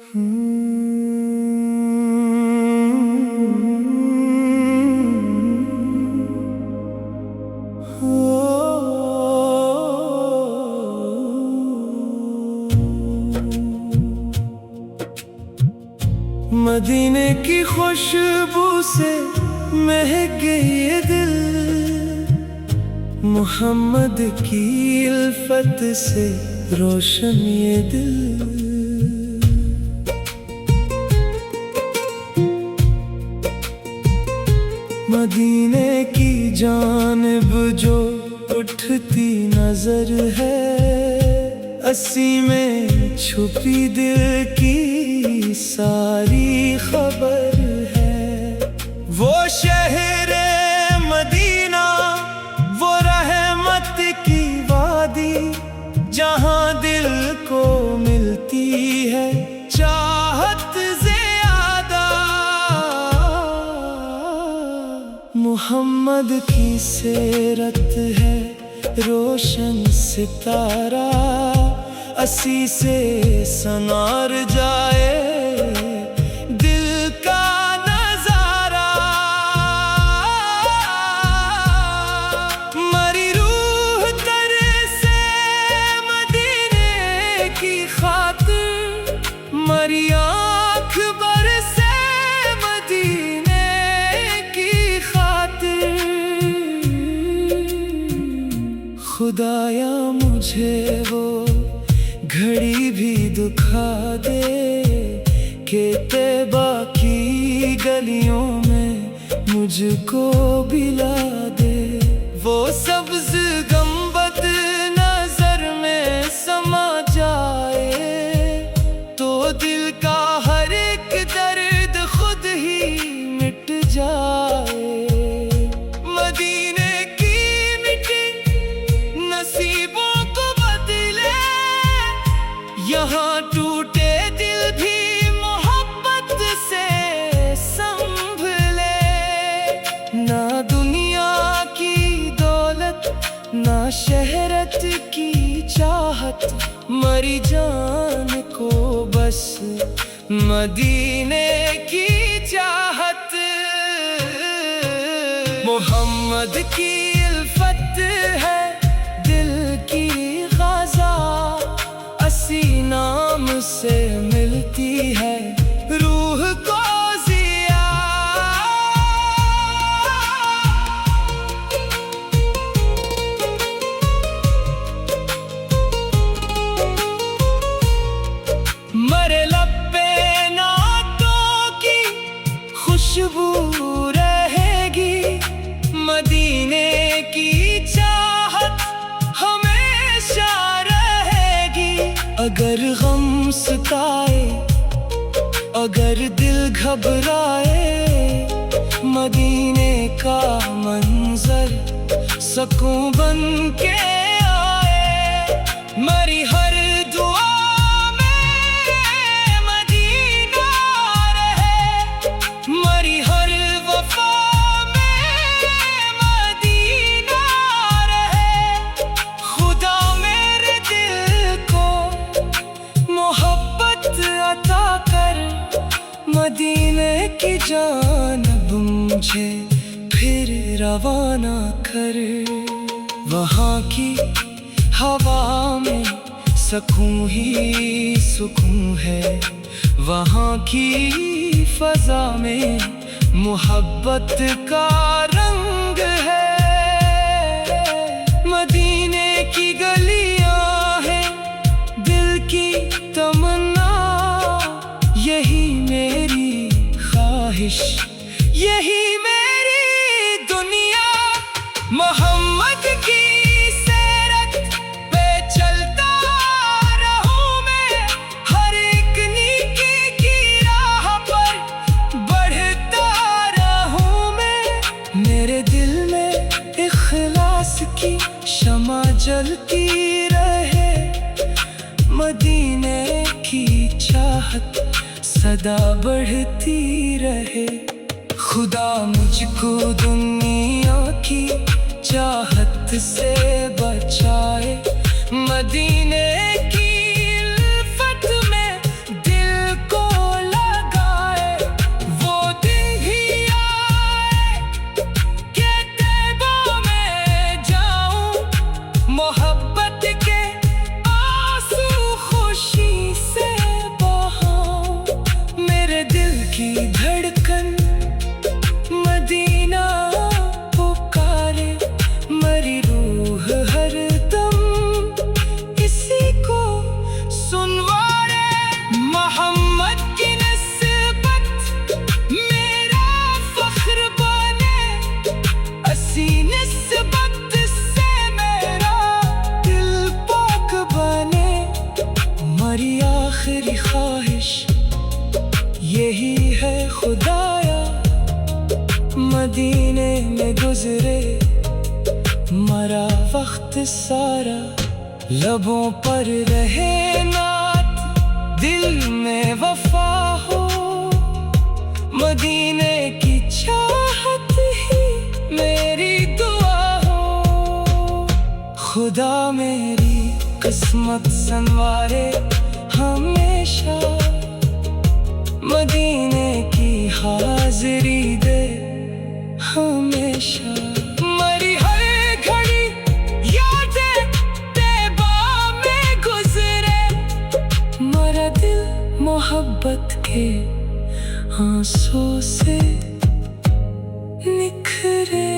मदीने की खुशबू से महक ये दिल, मोहम्मद की इल्फत से रोशन ये दिल। मदीने की जानिब जो उठती नजर है, अस्सी में छुपी दिल की सारी खबर है। वो शहरे मदीना, वो रहमत की वादी, जहां दिल को मिलती है चाहत ज़्यादा। मोहम्मद की सीरत है रोशन सितारा, अस्सी से सनार जाए दिल का नजारा। मरी रूह तरसे मदीने की खातिर, मरी आँख बरसे मदीने की खातिर। खुदाया मुझे वो घड़ी भी दुखा दे के तैबा की गलियों में मुझको बिला दे। वो सब्ज गंबद नजर में समा जाए तो दिल का हर एक दर्द खुद ही मिट जाए। मदीने की मिट्टी नसीबों को बदले, यहाँ टूटे दिल भी मोहब्बत से संभले। ना दुनिया की दौलत, ना शहरत की चाहत, मरी जान को बस मदीने की चाहत। मोहम्मद की इल्फत है दिल की ग़ज़ा, अस्सी नाम से मिलती है रूह को ज़िया। मरे लब पे नातों की खुशबू रहेगी, मदीने की चाहत हमेशा रहेगी। अगर गम सताए, अगर दिल घबराए, मदीने का मंजर सकून बन के आए। मरी हर दुआ में मदीना रहे, मरी हर वफा में मदीना रहे। खुदा मेरे दिल को मोहब्बत अता कर, मदीने की जानब मुझे फिर रवाना कर। वहाँ की हवा में सुकून ही सुकून है, वहाँ की फजा में मोहब्बत का रंग है। मदीने की गलियां हैं दिल की तमन्ना, यही मेरी ख्वाहिश, यही मेरी दुनिया। मोहम्मद की सीरत पे चलता रहूं मैं, हर एक नेकी की राह पर बढ़ता रहूं मैं। मेरे दिल में इखलास की शमा जलती रहे, मदीने की चाहत सदा बढ़ती रहे। खुदा मुझको दुनिया की चाहत से बचाए, मदीने की इल्फत में दिल को आखिरी ख्वाहिश यही है खुदाया, मदीने में गुजरे मरा वक्त सारा, लबों पर रहे नात दिल में वफा हो, मदीने की चाहत ही मेरी दुआ हो। खुदा मेरी किस्मत संवारे हमेशा, मदीने की हाजिरी दे हमेशा। मरी हर घड़ी यादें तैबा में गुजरे, मरा दिल मोहब्बत के आंसू से निखरे।